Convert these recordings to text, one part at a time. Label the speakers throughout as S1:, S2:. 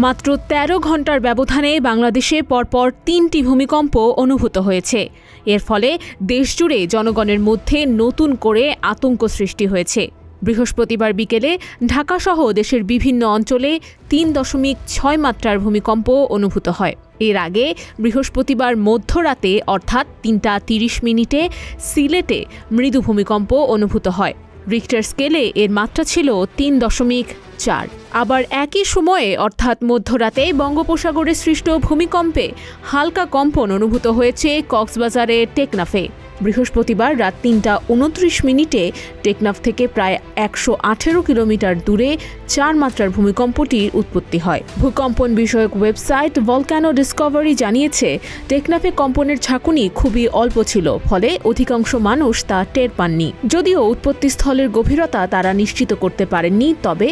S1: মাত্র ১৩ ঘন্টার ব্যবধানে বাংলাদেশে পরপর ৩টি ভূমিকম্প অনুভূত হয়েছে। এর ফলে দেশজুড়ে জনগণের মধ্যে নতুন করে আতঙ্ক সৃষ্টি হয়েছে। বৃহস্পতিবার বিকেলে ঢাকাসহ দেশের বিভিন্ন অঞ্চলে ৩.৬ মাত্রার ভূমিকম্প অনুভূত হয়। এর আগে বৃহস্পতিবার মধ্যরাতে অর্থাৎ ৩টা ৩০ মিনিটে সিলেটে মৃদু ভূমিকম্প অনুভূত হয়। রিক্টার স্কেলে এর মাত্রা ছিল ৩.৪। আবার একই সময়ে অর্থাৎ মধ্যরাতে বঙ্গোপসাগরে সৃষ্ট ভূমিকম্পে হালকা কম্পন অনুভূত হয়েছে কক্সবাজারের টেকনাফে। বৃহস্পতিবার রাত ৩টা ২৯ মিনিটে টেকনাফ থেকে প্রায় ১১৮ কিলোমিটার দূরে ৪ মাত্রার ভূমিকম্পটির উৎপত্তি হয়। ভূকম্পন বিষয়ক ওয়েবসাইট ভলক্যানো ডিসকভারি জানিয়েছে, টেকনাফে কম্পনের ঝাঁকুনি খুবই অল্প ছিল, ফলে অধিকাংশ মানুষ তা টের পাননি। যদিও উৎপত্তিস্থলের গভীরতা তারা নিশ্চিত করতে পারেননি, তবে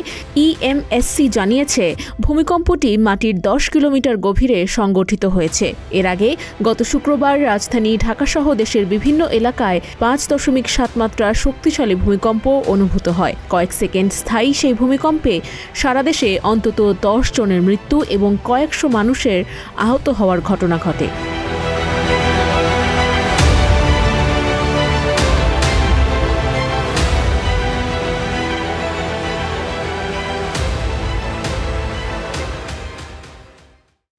S1: ইএমএসসি জানিয়েছে ভূমিকম্পটি মাটির ১০ কিলোমিটার গভীরে সংগঠিত হয়েছে। এর আগে গত শুক্রবার রাজধানী ঢাকাসহ দেশের বিভিন্ন এলাকায় ৫.৭ মাত্রার শক্তিশালী ভূমিকম্প অনুভূত হয়। কয়েক সেকেন্ড স্থায়ী সেই ভূমিকম্পে সারা দেশে অন্তত ১০ জনের মৃত্যু এবং কয়েকশো মানুষের আহত হওয়ার ঘটনা ঘটে।